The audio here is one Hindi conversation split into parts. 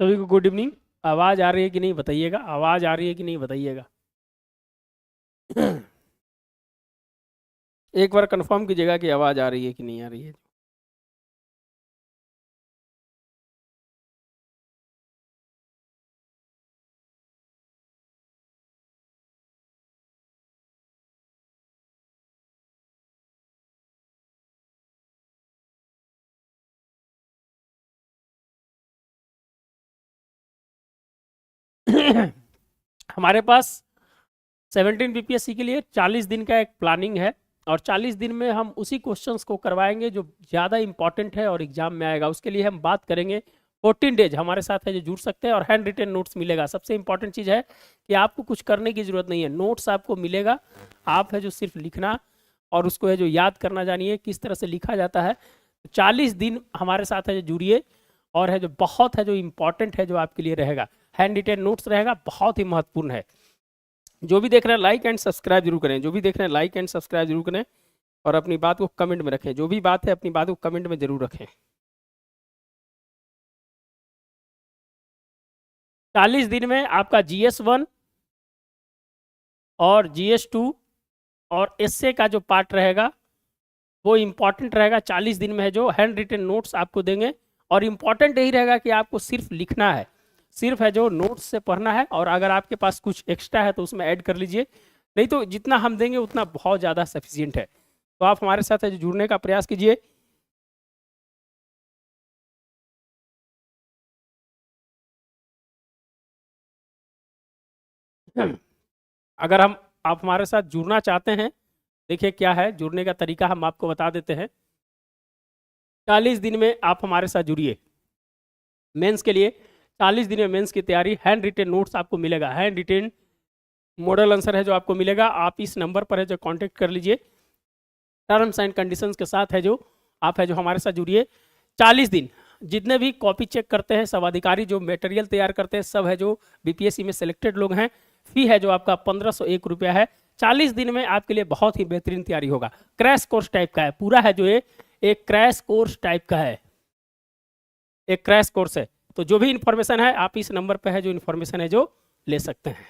सभी को गुड इवनिंग। आवाज़ आ रही है कि नहीं बताइएगा, आवाज़ आ रही है कि नहीं बताइएगा। एक बार कंफर्म कीजिएगा कि आवाज़ आ रही है कि नहीं आ रही है। हमारे पास 17 बीपीएससी के लिए 40 दिन का एक प्लानिंग है और 40 दिन में हम उसी क्वेश्चंस को करवाएंगे जो ज़्यादा इंपॉर्टेंट है और एग्जाम में आएगा। उसके लिए हम बात करेंगे 14 डेज हमारे साथ है जो जुड़ सकते हैं और हैंड रिटेन नोट्स मिलेगा। सबसे इंपॉर्टेंट चीज़ है कि आपको कुछ करने की ज़रूरत नहीं है, नोट्स आपको मिलेगा। आप है जो सिर्फ लिखना और उसको है जो याद करना जानिए किस तरह से लिखा जाता है। 40 दिन हमारे साथ है जो जुड़िए और है जो बहुत है जो इम्पॉर्टेंट है जो आपके लिए रहेगा। हैंड रिटेन नोट्स रहेगा, बहुत ही महत्वपूर्ण है। जो भी देख रहे हैं लाइक एंड सब्सक्राइब जरूर करें, जो भी देख रहे हैं लाइक एंड सब्सक्राइब जरूर करें और अपनी बात को कमेंट में रखें। जो भी बात है अपनी बात को कमेंट में जरूर रखें। 40 दिन में आपका GS1 और GS2 और एसए का जो पार्ट रहेगा वो इम्पॉर्टेंट रहेगा। 40 दिन में है जो हैंड रिटेन नोट्स आपको देंगे और इम्पॉर्टेंट यही रहेगा कि आपको सिर्फ लिखना है, सिर्फ है जो नोट्स से पढ़ना है और अगर आपके पास कुछ एक्स्ट्रा है तो उसमें ऐड कर लीजिए, नहीं तो जितना हम देंगे उतना बहुत ज़्यादा सफिशियंट है। तो आप हमारे साथ है जो जुड़ने का प्रयास कीजिए। अगर हम आप हमारे साथ जुड़ना चाहते हैं, देखिए क्या है जुड़ने का तरीका हम आपको बता देते हैं। 40 दिन में आप हमारे साथ जुड़िए मेंस के लिए। 40 दिन में मेंस की तैयारी, हैंड रिटेन नोट्स आपको मिलेगा, हैंड रिटेन मॉडल आंसर है जो आपको मिलेगा। आप इस नंबर पर है जो कांटेक्ट कर लीजिए, टर्म्स एंड कंडीशंस के साथ है जो आप है जो हमारे साथ जुड़िए। 40 दिन जितने भी कॉपी चेक करते हैं, सब अधिकारी जो मटेरियल तैयार करते हैं, सब है जो बीपीएससी में सिलेक्टेड लोग हैं। फी है जो आपका 1501 रुपया है। 40 दिन में आपके लिए बहुत ही बेहतरीन तैयारी होगा। क्रैश कोर्स टाइप का है पूरा, है जो ये एक क्रैश कोर्स टाइप का है, एक क्रैश कोर्स है। तो जो भी इंफॉर्मेशन है आप इस नंबर पर है जो इंफॉर्मेशन है जो ले सकते हैं।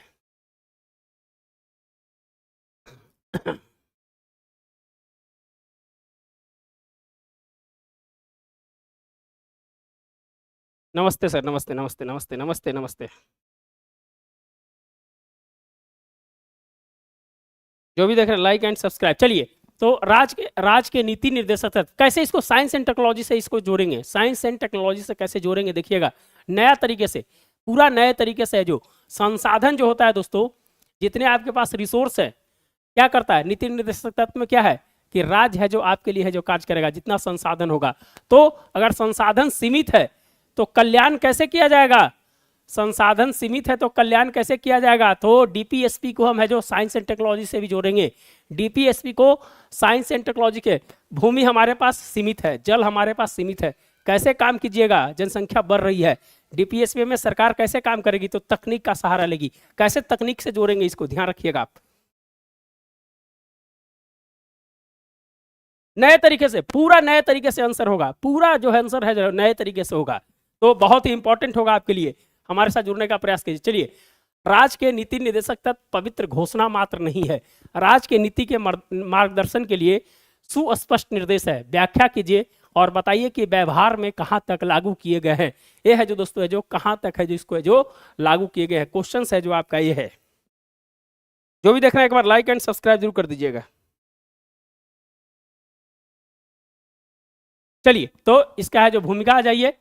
नमस्ते सर, नमस्ते नमस्ते नमस्ते नमस्ते नमस्ते। जो भी देख रहे हैं लाइक एंड सब्सक्राइब। चलिए, तो राज के नीति निर्देशक तत्व कैसे इसको साइंस एंड टेक्नोलॉजी से इसको जोड़ेंगे, साइंस एंड टेक्नोलॉजी से कैसे जोड़ेंगे देखिएगा। नया तरीके से, पूरा नए तरीके से है जो संसाधन जो होता है दोस्तों, जितने आपके पास रिसोर्स है, क्या करता है नीति निर्देशक तत्व में क्या है कि राज्य है जो आपके लिए है जो कार्य करेगा जितना संसाधन होगा। तो अगर संसाधन सीमित है तो कल्याण कैसे किया जाएगा, संसाधन सीमित है तो कल्याण कैसे किया जाएगा। तो डीपीएसपी को हम है जो साइंस एंड टेक्नोलॉजी से भी जोड़ेंगे। डीपीएसपी को साइंस एंड टेक्नोलॉजी के, भूमि हमारे पास सीमित है, जल हमारे पास सीमित है, कैसे काम कीजिएगा, जनसंख्या बढ़ रही है, डीपीएसपी में सरकार कैसे काम करेगी, तो तकनीक का सहारा लेगी। कैसे तकनीक से जोड़ेंगे इसको ध्यान रखिएगा आप। नए तरीके से, पूरा नए तरीके से आंसर होगा, पूरा जो आंसर है जो नए तरीके से होगा। तो बहुत ही इंपॉर्टेंट होगा आपके लिए, हमारे साथ जुड़ने का प्रयास कीजिए। चलिए, राज्य के नीति निर्देशक तत्व पवित्र घोषणा मात्र नहीं है, राज्य के नीति के मार्गदर्शन के लिए सुस्पष्ट निर्देश है। व्याख्या कीजिए और बताइए कि व्यवहार में कहाँ तक लागू किए गए हैं। ये है जो दोस्तों है जो कहाँ तक है जो इसको है जो लागू किए गए हैं। क्वेश्चन है जो आपका ये है। जो भी देख रहे हैं एक बार लाइक एंड सब्सक्राइब जरूर कर दीजिएगा। चलिए, तो इसका है जो भूमिका आ जाइए,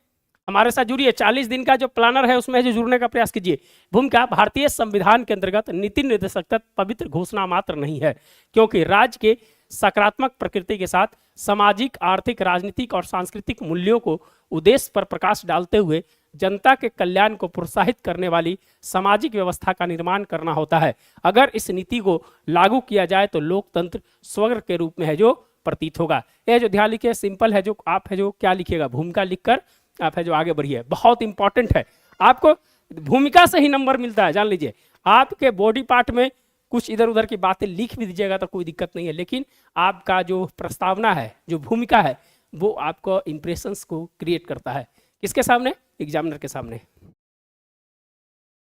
हमारे साथ जुड़िए। 40 दिन का जो प्लानर है उसमें जो जुड़ने का प्रयास कीजिए। भूमिका, भारतीय संविधान के अंतर्गत नीति निर्देशक तत्व पवित्र घोषणा मात्र नहीं है, क्योंकि राज्य के सकारात्मक प्रकृति के साथ सामाजिक, आर्थिक, राजनीतिक और सांस्कृतिक मूल्यों को उद्देश्य पर प्रकाश डालते हुए जनता के कल्याण को प्रोत्साहित करने वाली सामाजिक व्यवस्था का निर्माण करना होता है। अगर इस नीति को लागू किया जाए तो लोकतंत्र स्वर्ग के रूप में है जो प्रतीत होगा। यह जो ध्यान लिखिए, सिंपल है जो आप है जो क्या लिखिएगा, भूमिका लिखकर आप है जो आगे बढ़िए। बहुत इंपॉर्टेंट है, आपको भूमिका से ही नंबर मिलता है, जान लीजिए। आपके बॉडी पार्ट में कुछ इधर उधर की बातें लिख भी दीजिएगा तो कोई दिक्कत नहीं है, लेकिन आपका जो प्रस्तावना है, जो भूमिका है, वो आपको इंप्रेशंस को क्रिएट करता है। किसके सामने? एग्जामिनर के सामने।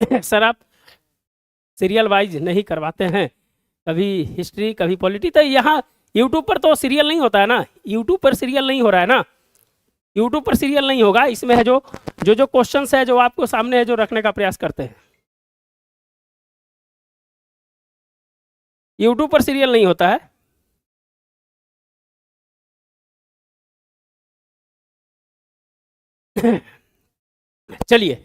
सर आप सीरियल वाइज नहीं करवाते हैं, कभी हिस्ट्री कभी पॉलिटी, तो यहाँ यूट्यूब पर तो सीरियल नहीं होता है ना, यूट्यूब पर सीरियल नहीं हो रहा है ना, यूट्यूब पर सीरियल नहीं होगा। इसमें है जो जो जो क्वेश्चंस है जो आपको सामने है जो रखने का प्रयास करते हैं, यूट्यूब पर सीरियल नहीं होता है। चलिए,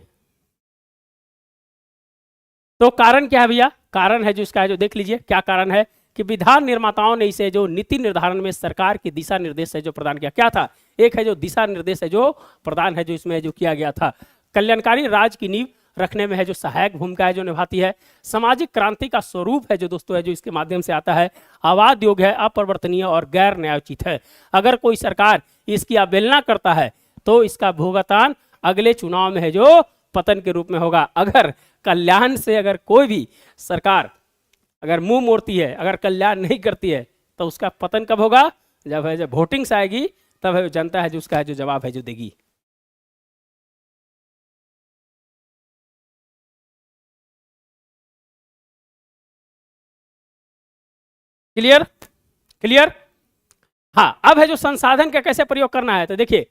तो कारण क्या है भैया, कारण है जो इसका है जो देख लीजिए क्या कारण है कि विधान निर्माताओं ने इसे जो नीति निर्धारण में सरकार की दिशा निर्देश है जो प्रदान किया, क्या था, एक है जो दिशा निर्देश है जो प्रदान है जो इसमें जो किया गया था, कल्याणकारी राज्य की नींव रखने में है जो सहायक भूमिका है जो निभाती है, सामाजिक क्रांति का स्वरूप है जो दोस्तों है जो इसके माध्यम से आता है, आवाद योग्य है, अपरिवर्तनीय और गैर न्यायोचित है। अगर कोई सरकार इसकी अवहेलना करता है तो इसका भुगतान अगले चुनाव में है जो पतन के रूप में होगा। अगर कल्याण से अगर कोई भी सरकार अगर मुंह मोड़ती है, अगर कल्याण नहीं करती है, तो उसका पतन कब होगा, जब है जब वोटिंग्स आएगी, तब है जनता है जो उसका है जो जवाब है जो देगी। Clear, clear. हाँ, अब है जो संसाधन का कैसे प्रयोग करना है, तो देखिए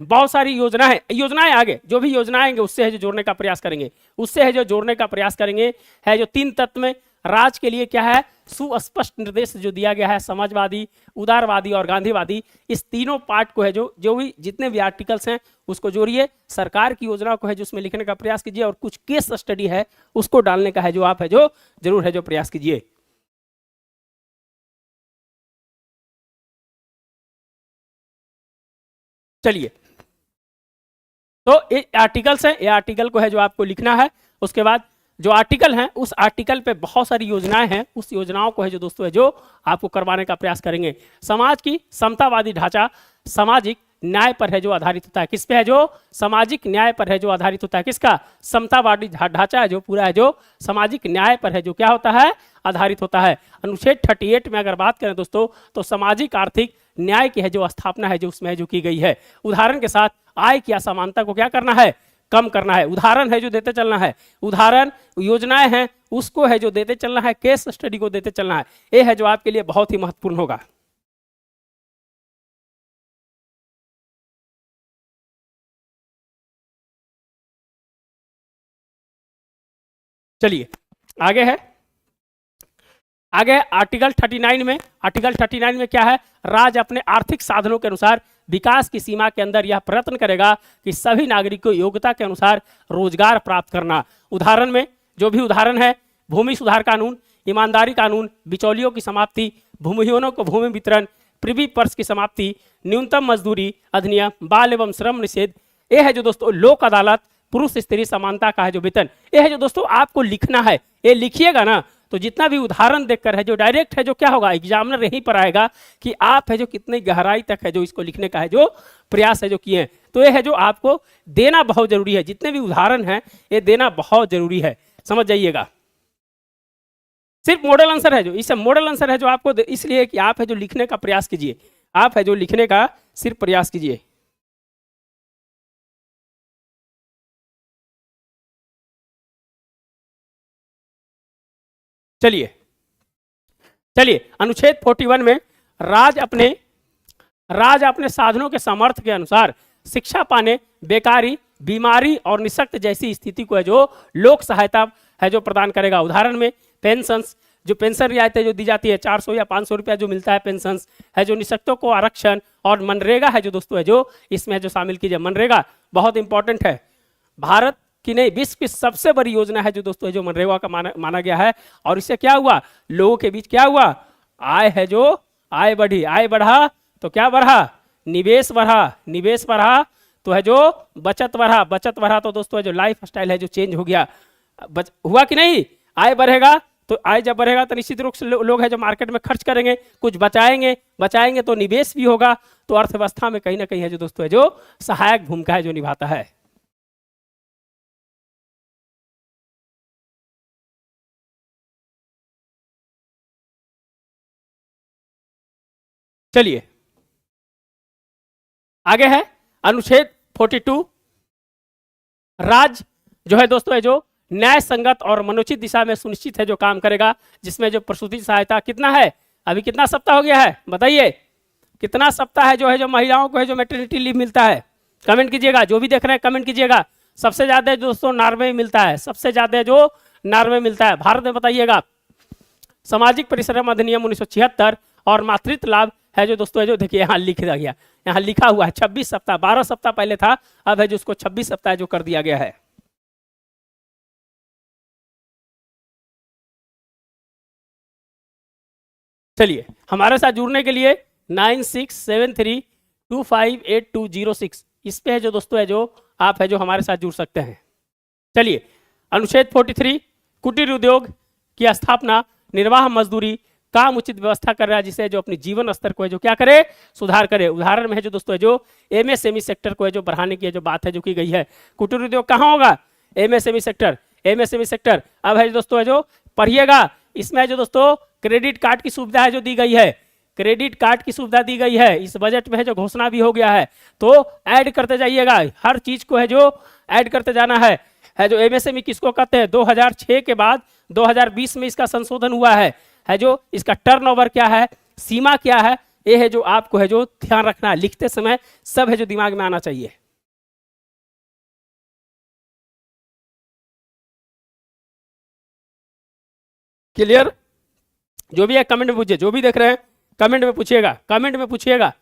बहुत सारी योजनाएं आगे जो भी योजनाएं आएंगे उससे है जो जोड़ने का प्रयास करेंगे, उससे है जो जोड़ने का प्रयास करेंगे। है जो 3 तत्व में राज के लिए क्या है, सुस्पष्ट निर्देश जो दिया गया है, समाजवादी, उदारवादी और गांधीवादी, इस तीनों पार्ट को है जो भी जितने भी आर्टिकल्स हैं उसको जोड़िए, सरकार की योजना को है जो उसमें लिखने का प्रयास कीजिए, और कुछ केस स्टडी है उसको डालने का है जो आप है जो जरूर है जो प्रयास कीजिए। चलिए, तो ये आर्टिकल्स हैं, ये आर्टिकल को है जो आपको लिखना है। उसके बाद जो आर्टिकल हैं उस आर्टिकल पे बहुत सारी योजनाएं हैं, उस योजनाओं को है जो दोस्तों है जो आपको करवाने का प्रयास करेंगे। समाज की समतावादी ढांचा सामाजिक न्याय पर है जो आधारित होता है, किस पे है जो सामाजिक न्याय पर है जो आधारित होता है, किसका, समतावादी ढांचा है जो पूरा है जो सामाजिक न्याय पर है जो क्या होता है, आधारित होता है। अनुच्छेद 38 में अगर बात करें दोस्तों तो सामाजिक आर्थिक न्याय की है जो स्थापना है जो उसमें जो की गई है। उदाहरण के साथ आय की असमानता को क्या करना है, कम करना है। उदाहरण है जो देते चलना है, उदाहरण योजनाएं हैं उसको है जो देते चलना है, केस स्टडी को देते चलना है। ये है जो आपके लिए बहुत ही महत्वपूर्ण होगा। चलिए आगे है, आगे आर्टिकल 39 में, आर्टिकल 39 में क्या है, राज्य अपने आर्थिक साधनों के अनुसार विकास की सीमा के अंदर यह प्रयत्न करेगा कि सभी नागरिकों को योग्यता के अनुसार रोजगार प्राप्त करना। उदाहरण में जो भी उदाहरण है, भूमि सुधार कानून, ईमानदारी कानून, बिचौलियों की समाप्ति, भूमिहीनों को भूमि वितरण, प्रिवी पर्स की समाप्ति, न्यूनतम मजदूरी अधिनियम, बाल एवं श्रम निषेध, ये है जो दोस्तों लोक अदालत, पुरुष स्त्री समानता का है जो वेतन। ये है जो दोस्तों आपको लिखना है, ये लिखिएगा ना तो जितना भी उदाहरण देखकर है जो डायरेक्ट है जो क्या होगा, एग्जामिनर यहीं पर आएगा कि आप है जो कितनी गहराई तक है जो इसको लिखने का है जो प्रयास है जो किए हैं। तो ये है जो आपको देना बहुत जरूरी है, जितने भी उदाहरण हैं ये देना बहुत जरूरी है, समझ जाइएगा। सिर्फ मॉडल आंसर है जो, इसे मॉडल आंसर है जो आपको इसलिए कि आप है जो लिखने का प्रयास कीजिए, आप है जो लिखने का सिर्फ प्रयास कीजिए। चलिए चलिए, अनुच्छेद 41 में राज्य अपने साधनों के सामर्थ्य के अनुसार शिक्षा पाने, बेकारी, बीमारी और निशक्त जैसी स्थिति को है जो लोक सहायता है जो प्रदान करेगा। उदाहरण में पेंशन, जो पेंशन रियायतें जो दी जाती है 400 या 500 रुपया जो मिलता है पेंशन है, जो निशक्तों को आरक्षण, और मनरेगा है जो दोस्तों है जो इसमें है जो शामिल कीजिए। मनरेगा बहुत इंपॉर्टेंट है, भारत की नहीं विश्व की सबसे बड़ी योजना है जो दोस्तों है जो मनरेगा का माना गया है। और इससे क्या हुआ, लोगों के बीच क्या हुआ, आय है जो आय बढ़ी, आय बढ़ा तो क्या बढ़ा, निवेश बढ़ा, निवेश बढ़ा तो है जो बचत बढ़ा, बचत बढ़ा तो दोस्तों है जो लाइफ स्टाइल है जो चेंज हो गया। हुआ कि नहीं, आय बढ़ेगा तो आय जब बढ़ेगा तो निश्चित रूप से लोग है जो मार्केट में खर्च करेंगे, कुछ बचाएंगे, बचाएंगे तो निवेश भी होगा, तो अर्थव्यवस्था में कहीं ना कहीं है जो दोस्तों है जो सहायक भूमिका है जो निभाता है। चलिए आगे है अनुच्छेद 42, राज्य जो है दोस्तों है जो न्याय संगत और मनोचित दिशा में सुनिश्चित है जो काम करेगा, जिसमें जो प्रसूति सहायता कितना है, अभी कितना सप्ताह हो गया है बताइए, कितना सप्ताह है जो महिलाओं को है जो मैटरनिटी लीव मिलता है, कमेंट कीजिएगा। जो भी देख रहे हैं कमेंट कीजिएगा। सबसे ज्यादा दोस्तों नॉर्वे में मिलता है, सबसे ज्यादा जो नॉर्वे में मिलता है। भारत में बताइएगा सामाजिक परिश्रम अधिनियम 1976 और मातृत्व लाभ है जो दोस्तों है जो देखिए यहाँ लिख दिया गया, यहाँ लिखा हुआ है 26 सप्ताह, 12 सप्ताह पहले था, अब है जो उसको 26 सप्ताह जो कर दिया गया है। चलिए हमारे साथ जुड़ने के लिए 9673258206 इस पे है जो दोस्तों है जो आप है जो हमारे साथ जुड़ सकते हैं। चलिए अनुच्छेद 43 कुटीर उद्योग की स्थापना, निर्वाह मजदूरी, काम उचित व्यवस्था कर रहा है जिससे जो अपनी जीवन स्तर को है जो क्या करे, सुधार करे। उदाहरण में है जो दोस्तों है जो एमएसएमई सेक्टर को है जो बढ़ाने की जो बात है जो की गई है। कुटीर उद्योग कहाँ होगा, एमएसएमई सेक्टर, एमएसएमई सेक्टर। अब है दोस्तों है जो पढ़िएगा, इसमें जो दोस्तों क्रेडिट कार्ड की सुविधा है जो दी गई है, क्रेडिट कार्ड की सुविधा दी गई है। इस बजट में है जो घोषणा भी हो गया है, तो ऐड करते जाइएगा, हर चीज को है जो ऐड करते जाना है जो एमएसएमई किसको कहते हैं। 2006 के बाद 2020 में इसका संशोधन हुआ है जो इसका टर्नओवर क्या है, सीमा क्या है, ये है जो आपको है जो ध्यान रखना है, लिखते समय सब है जो दिमाग में आना चाहिए। क्लियर? जो भी है कमेंट में पूछिए, जो भी देख रहे हैं कमेंट में पूछिएगा, कमेंट में पूछिएगा।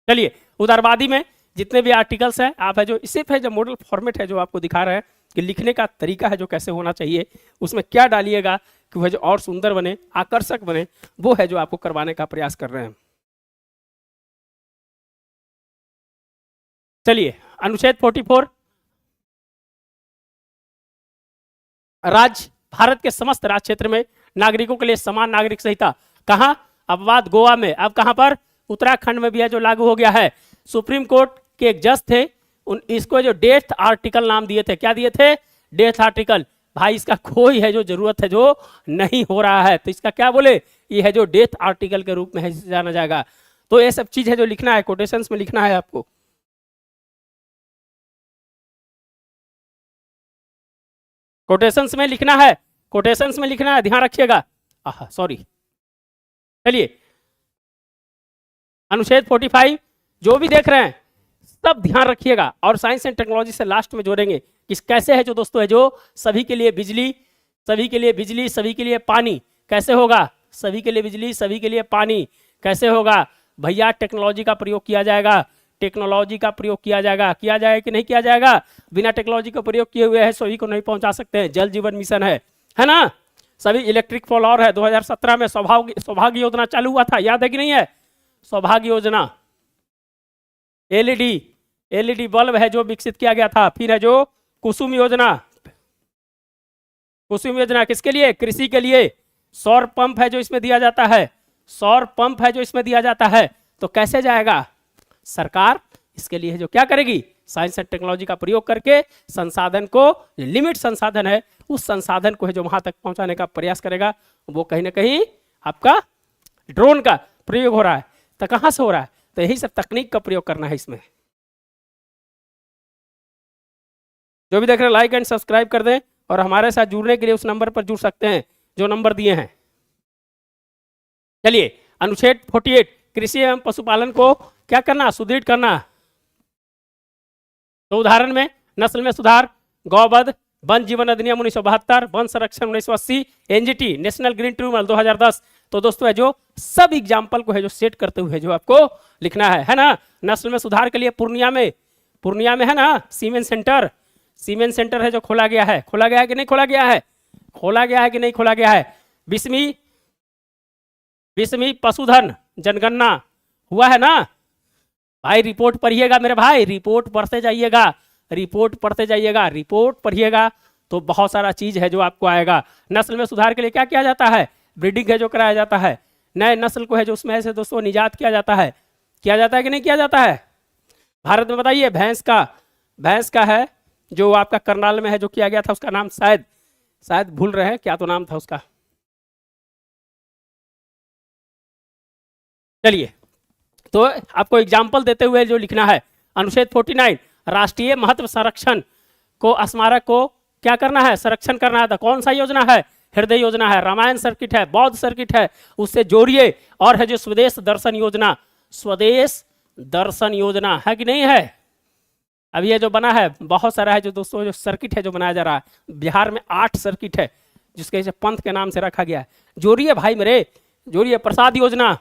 चलिए उदारवादी में जितने भी आर्टिकल्स हैं आप है जो सिर्फ है जो मॉडल फॉर्मेट है जो आपको दिखा रहे हैं कि लिखने का तरीका है जो कैसे होना चाहिए, उसमें क्या डालिएगा कि वह जो और सुंदर बने, आकर्षक बने, वो है जो आपको करवाने का प्रयास कर रहे हैं। चलिए अनुच्छेद 44 राज्य भारत के समस्त राज्य क्षेत्र में नागरिकों के लिए समान नागरिक संहिता, कहाँ, अपवाद गोवा में, अब कहां पर, उत्तराखंड में भी है जो लागू हो गया है। सुप्रीम कोर्ट के एक जज थे, इसको जो डेथ आर्टिकल नाम दिए थे, क्या दिए थे, डेथ आर्टिकल। भाई इसका कोई है जो जरूरत है जो नहीं हो रहा है, तो इसका क्या बोले, ये है जो डेथ आर्टिकल के रूप में है जाना जाएगा। तो ये सब चीज है जो लिखना है, कोटेशंस में लिखना है आपको। कोटेशंस में लिखना है, कोटेशंस में लिखना है, ध्यान रखिएगा। सॉरी, चलिए अनुच्छेद 45 जो भी देख रहे हैं सब ध्यान रखिएगा, और साइंस एंड टेक्नोलॉजी से लास्ट में जोड़ेंगे कि कैसे है जो दोस्तों है जो सभी के लिए बिजली, सभी के लिए बिजली, सभी के लिए पानी कैसे होगा, सभी के लिए बिजली, सभी के लिए पानी कैसे होगा। भैया टेक्नोलॉजी का प्रयोग किया जाएगा, टेक्नोलॉजी का प्रयोग किया जाएगा, किया जाएगा कि नहीं किया जाएगा। बिना टेक्नोलॉजी का प्रयोग किए हुए है सभी को नहीं पहुंचा सकते हैं। जल जीवन मिशन है ना, सभी इलेक्ट्रिक फॉर ऑल है। 2017 में सौभाग्य योजना चालू हुआ था, याद है कि नहीं है, सौभाग्य योजना। एलईडी बल्ब है जो विकसित किया गया था। फिर है जो कुसुम योजना, कुसुम योजना किसके लिए, कृषि के लिए। सौर पंप है जो इसमें दिया जाता है, सौर पंप है जो इसमें दिया जाता है। तो कैसे जाएगा, सरकार इसके लिए जो क्या करेगी, साइंस एंड टेक्नोलॉजी का प्रयोग करके संसाधन को, लिमिट संसाधन है उस संसाधन को है जो वहां तक पहुंचाने का प्रयास करेगा। वो कहीं ना कहीं आपका ड्रोन का प्रयोग हो रहा है, तो कहां से हो रहा है, तो यही सब तकनीक का प्रयोग करना है इसमें। जो भी देख रहे हैं लाइक एंड सब्सक्राइब कर दें, और हमारे साथ जुड़ने के लिए उस नंबर पर जुड़ सकते हैं जो नंबर दिए हैं। चलिए अनुच्छेद 48 कृषि एवं पशुपालन को क्या करना, सुदृढ़ करना। तो उदाहरण में नस्ल में सुधार, गौवध, वन जीवन अधिनियम 1972, वन संरक्षण 1980, एनजीटी नेशनल ग्रीन ट्रिब्यूनल 2010। तो दोस्तों है जो सब एग्जाम्पल को है जो सेट करते हुए जो आपको लिखना है ना। नस्ल में सुधार के लिए पूर्णिया में है ना सीमेंट सेंटर, सीमेंट सेंटर है जो खोला गया है, खोला गया है कि नहीं खोला गया है, खोला गया है कि नहीं खोला गया है। 20वीं पशुधन जनगणना हुआ है ना भाई, रिपोर्ट पढ़िएगा मेरे भाई, रिपोर्ट पढ़ते जाइएगा, रिपोर्ट पढ़ते जाइएगा, रिपोर्ट पढ़िएगा तो बहुत सारा चीज है जो आपको आएगा। नस्ल में सुधार के लिए क्या किया जाता है, ब्रीडिंग है जो कराया जाता है, नए नस्ल को है जो उसमें से दोस्तों निजात किया जाता है कि नहीं किया जाता है। भारत में बताइए भैंस का है जो आपका करनाल में है जो किया गया था, उसका नाम शायद भूल रहे हैं, क्या तो नाम था उसका। चलिए तो आपको एग्जाम्पल देते हुए जो लिखना है, अनुच्छेद 49 राष्ट्रीय महत्व संरक्षण को स्मारक को क्या करना है, संरक्षण करना है। तो कौन सा योजना है, हृदय योजना है, रामायण सर्किट है, बौद्ध सर्किट है, उससे जोड़िए। और है जो स्वदेश दर्शन योजना, स्वदेश दर्शन योजना है कि नहीं है। अब ये जो बना है बहुत सारा है जो दोस्तों, जो सर्किट है जो बनाया जा रहा है बिहार में 8 सर्किट है जिसके पंथ के नाम से रखा गया है। जोड़िए भाई मेरे, जोड़िए। प्रसाद योजना,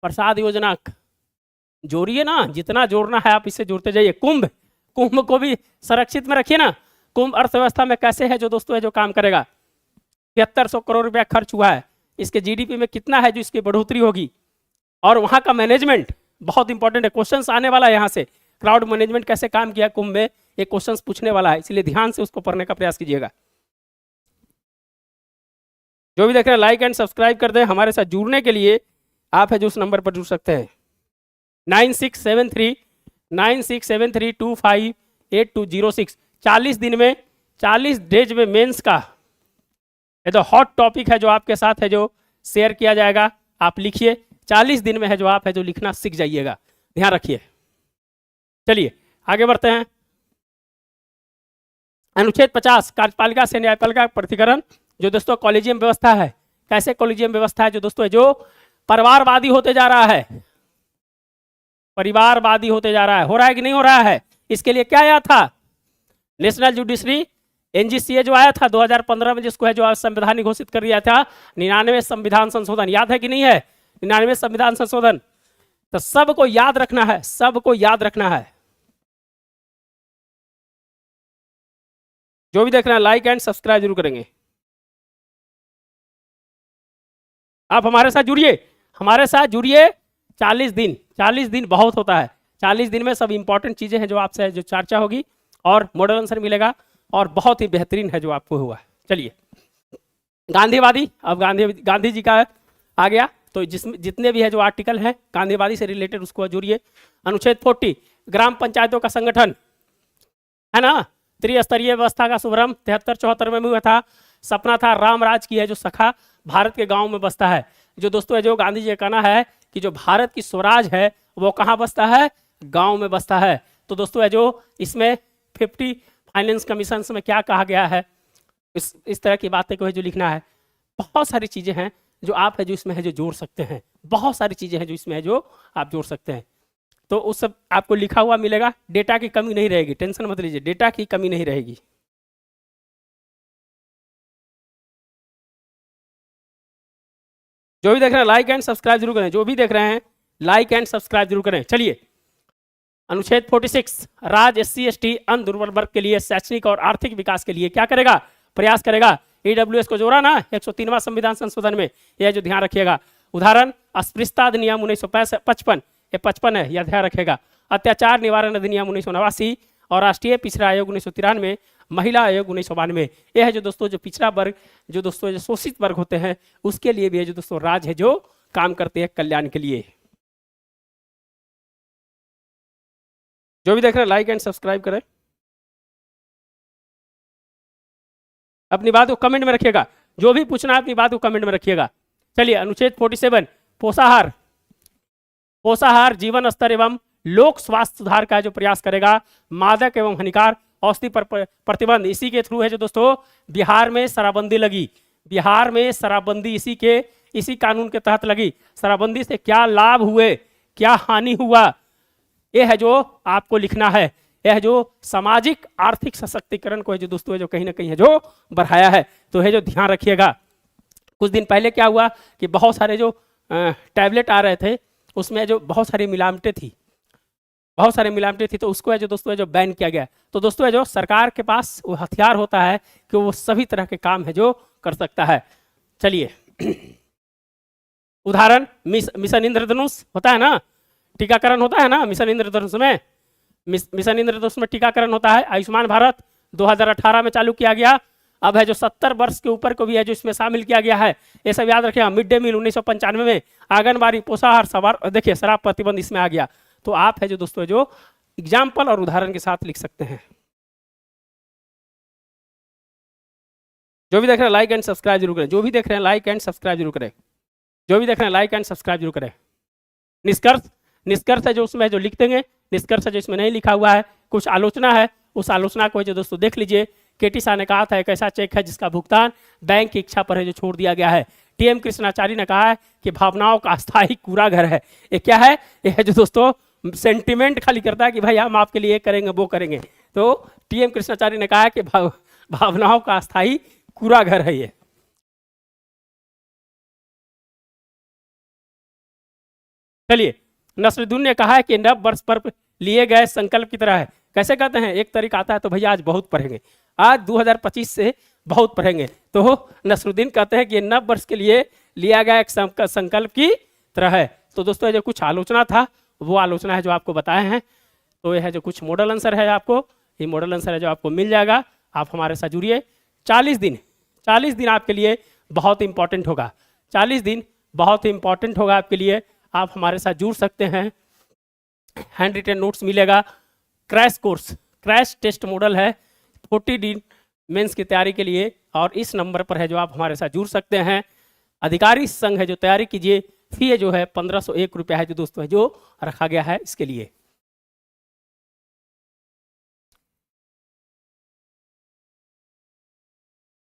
प्रसाद योजना जोड़िए ना, जितना जोड़ना है आप इससे जोड़ते जाइए। कुंभ, कुंभ को भी संरक्षित में रखिए ना। कुंभ अर्थव्यवस्था में कैसे है जो दोस्तों है जो काम करेगा। 7300 करोड़ रुपया खर्च हुआ है, इसके जीडीपी में कितना है जो इसकी बढ़ोतरी होगी। और वहां का मैनेजमेंट बहुत इंपॉर्टेंट है, क्वेश्चंस आने वाला है यहाँ से। क्राउड मैनेजमेंट कैसे काम किया कुंभ में, ये क्वेश्चंस पूछने वाला है, इसलिए ध्यान से उसको पढ़ने का प्रयास कीजिएगा। जो भी देख रहे हैं लाइक एंड सब्सक्राइब कर दें। हमारे साथ जुड़ने के लिए आप है जो उस नंबर पर जुड़ सकते हैं 9673258206। 40 दिन में, 40 डेज में मेंस का ये तो हॉट टॉपिक है जो आपके साथ है जो शेयर किया जाएगा। आप लिखिए, 40 दिन में है जो आप है जो लिखना सीख जाइएगा, ध्यान रखिए। चलिए आगे बढ़ते हैं। अनुच्छेद 50 कार्यपालिका से न्यायपालिका पृथक्करण, जो दोस्तों कॉलेजियम व्यवस्था है। कैसे कॉलेजियम व्यवस्था है जो दोस्तों जो परिवारवादी होते जा रहा है, परिवारवादी होते जा रहा है। हो रहा है कि नहीं हो रहा है। इसके लिए क्या आया था, नेशनल जुडिशरी एनजीसीए जो आया था 2015 में, जिसको है जो संवैधानिक घोषित कर दिया था। 99वें संविधान संशोधन याद है कि नहीं है, 99वें संविधान संशोधन। तो सबको याद रखना है, सबको याद रखना है। जो भी देख रहे हैं लाइक एंड सब्सक्राइब जरूर करेंगे। आप हमारे साथ जुड़िए, हमारे साथ जुड़िए। 40 दिन, 40 दिन बहुत होता है। 40 दिन में सब इंपॉर्टेंट चीजें हैं जो आपसे जो चर्चा होगी और मॉडल आंसर मिलेगा और बहुत ही बेहतरीन है जो आपको हुआ। चलिए गांधीवादी, अब गांधी जी का आ गया। तो जिसमें जितने भी है जो आर्टिकल हैं गांधीवादी से रिलेटेड उसको जोड़िए। अनुच्छेद 40 ग्राम पंचायतों का संगठन है ना। त्रिस्तरीय व्यवस्था का शुभारंभ 73-74 में हुआ था। सपना था राम राज की है जो सखा भारत के गांव में बसता है। जो दोस्तों जो गांधी जी का कहना है कि जो भारत की स्वराज है वो कहाँ बसता है, गांव में बसता है। तो दोस्तों है जो इसमें 50 फाइनेंस कमीशन में क्या कहा गया है, इस तरह की बातें को है जो लिखना है। बहुत सारी चीजें हैं जो आप है जो इसमें है जो जोड़ सकते हैं, बहुत सारी चीजें हैं जो इसमें है जो आप जोड़ सकते हैं। तो उस सब आपको लिखा हुआ मिलेगा। डेटा की कमी नहीं रहेगी, टेंशन मत लीजिए, डेटा की कमी नहीं रहेगी। जो भी देख रहे हैं लाइक एंड सब्सक्राइब जरूर करें, जो भी देख रहे हैं लाइक एंड सब्सक्राइब जरूर करें। चलिए अनुच्छेद 46 राज्य SC ST अन्य दुर्बल वर्ग के लिए शैक्षणिक और आर्थिक विकास के लिए क्या करेगा, प्रयास करेगा। EWS को जोड़ा ना 103वां संविधान संशोधन में, यह जो ध्यान रखिएगा। उदाहरण अस्पृश्यता अधिनियम 1955, ये 55 है, यह ध्यान रखेगा। अत्याचार निवारण अधिनियम 1989 और राष्ट्रीय पिछड़ा आयोग 1993, महिला आयोग 1992। यह है जो दोस्तों जो पिछड़ा वर्ग, जो दोस्तों जो शोषित वर्ग होते हैं उसके लिए भी है जो दोस्तों राज है जो काम करते हैं कल्याण के लिए। जो भी देख रहे हैं लाइक एंड सब्सक्राइब करें। अपनी बात को कमेंट में रखिएगा, जो भी पूछना है अपनी बात को कमेंट में रखिएगा। चलिए अनुच्छेद 47 पोषाहार, पोषाहार जीवन स्तर एवं लोक स्वास्थ्य सुधार का जो प्रयास करेगा। मादक एवं हानिकार औषधि पर प्रतिबंध, इसी के थ्रू है जो दोस्तों बिहार में शराबबंदी लगी। बिहार में शराबबंदी इसी कानून के तहत लगी। शराबबंदी से क्या लाभ हुए, क्या हानि हुआ, यह है जो आपको लिखना है। यह जो सामाजिक आर्थिक सशक्तिकरण को है जो दोस्तों जो कहीं ना कहीं है जो बढ़ाया है, तो है जो ध्यान रखिएगा। कुछ दिन पहले क्या हुआ कि बहुत सारे जो टैबलेट आ रहे थे उसमें जो बहुत सारी मिलावटें थी, बहुत सारी मिलावटें थी, तो उसको है जो दोस्तों जो बैन किया गया। तो दोस्तों है जो सरकार के पास वो हथियार होता है कि वो सभी तरह के काम है जो कर सकता है। चलिए उदाहरण मिशन इंद्रधनुष होता है ना, टीकाकरण होता है ना मिशन इंद्रधनुष में, मिशन इंद्रधनुष में टीकाकरण होता है। आयुष्मान भारत 2018 में चालू किया गया। अब है जो 70 वर्ष के ऊपर को भी है जो इसमें शामिल किया गया है। ये सब याद रखिएगा। मिड डे मील 1995 में, आंगनबाड़ी पोषाहार सवार, देखिए शराब प्रतिबंध इसमें आ गया। तो आप है जो दोस्तों जो एग्जाम्पल और उदाहरण के साथ लिख सकते हैं। जो भी देख रहे हैं लाइक एंड सब्सक्राइब जरूर करें, जो भी देख रहे हैं लाइक एंड सब्सक्राइब जरूर करें, जो भी देख रहे हैं लाइक एंड सब्सक्राइब जरूर करें। निष्कर्ष है जो उसमें जो लिख देंगे, निष्कर्ष जो इसमें नहीं लिखा हुआ है, कुछ आलोचना है उस आलोचना को जो दोस्तों देख लीजिए। केटी शाह ने कहा था एक ऐसा चेक है जिसका भुगतान बैंक की इच्छा पर है जो छोड़ दिया गया है। टीएम कृष्णाचारी ने कहा है कि भावनाओं का अस्थायी कूड़ा घर है। ये क्या है? ये है जो दोस्तों सेंटिमेंट खाली करता है कि भाई हम आपके लिए ये करेंगे वो करेंगे। तो टीएम कृष्णाचारी ने कहा है कि भावनाओं का अस्थायी कूड़ा घर है ये। चलिए, नसरुद्दीन ने कहा है कि नव वर्ष पर लिए गए संकल्प की तरह है। कैसे कहते हैं? एक तरीका आता है तो भैया आज बहुत पढ़ेंगे, आज 2025 से बहुत पढ़ेंगे। तो नसरुद्दीन कहते हैं कि नव वर्ष के लिए लिया गया एक संकल्प की तरह है। तो दोस्तों जो कुछ आलोचना था वो आलोचना है जो आपको बताए हैं। तो यह है जो कुछ मॉडल आंसर है, आपको ये मॉडल आंसर है जो आपको मिल जाएगा। आप हमारे साथ जुड़िए। 40 दिन आपके लिए बहुत इंपॉर्टेंट होगा। 40 दिन बहुत इंपॉर्टेंट होगा आपके लिए। आप हमारे साथ जुड़ सकते हैं। हैंड रिटन नोट्स मिलेगा। Crash course, crash test model है 40 दिन मेंस की तैयारी के लिए, और इस नंबर पर है जो आप हमारे साथ जुड़ सकते हैं। अधिकारी संघ है जो तैयारी कीजिए। फी है जो है 1501 रुपया है जो दोस्तों है जो रखा गया है इसके लिए।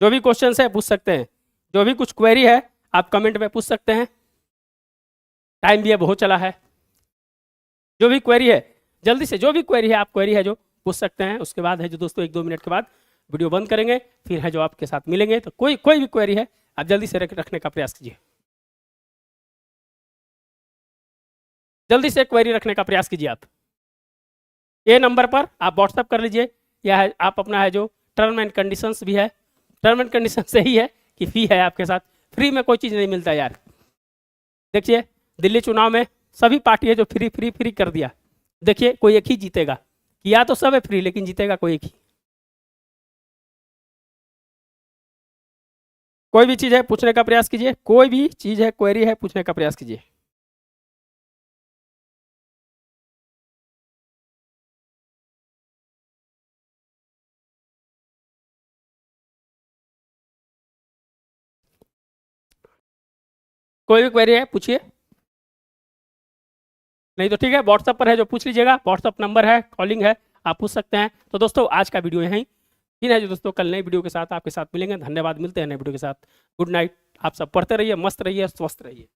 जो भी क्वेश्चन है पूछ सकते हैं, जो भी कुछ क्वेरी है आप कमेंट में पूछ सकते हैं। टाइम भी है बहुत चला है। जो भी क्वेरी है जल्दी से, जो भी क्वेरी है आप क्वेरी है जो पूछ सकते हैं। उसके बाद है जो दोस्तों 1-2 मिनट के बाद वीडियो बंद करेंगे, फिर है जो आपके साथ मिलेंगे। तो कोई भी क्वेरी है आप जल्दी से रखने का प्रयास कीजिए। जल्दी से क्वेरी रखने का प्रयास कीजिए। आप ये नंबर पर आप व्हाट्सएप कर लीजिए, या है आप अपना है जो टर्म एंड कंडीशंस भी है, टर्म एंड कंडीशन सही है कि फी है आपके साथ। फ्री में कोई चीज़ नहीं मिलता यार। देखिए दिल्ली चुनाव में सभी पार्टी है जो फ्री कर दिया। देखिए कोई एक ही जीतेगा, किया तो सब है फ्री, लेकिन जीतेगा कोई एक ही। कोई भी चीज़ है पूछने का प्रयास कीजिए, कोई भी चीज़ है क्वेरी है पूछने का प्रयास कीजिए। कोई भी क्वेरी है पूछिए, नहीं तो ठीक है व्हाट्सएप पर है जो पूछ लीजिएगा। व्हाट्सएप नंबर है, कॉलिंग है, आप पूछ सकते हैं। तो दोस्तों आज का वीडियो यहीं फिर है जो दोस्तों कल नई वीडियो के साथ आपके साथ मिलेंगे। धन्यवाद, मिलते हैं नई वीडियो के साथ। Good night. आप सब पढ़ते रहिए, मस्त रहिए, स्वस्थ रहिए।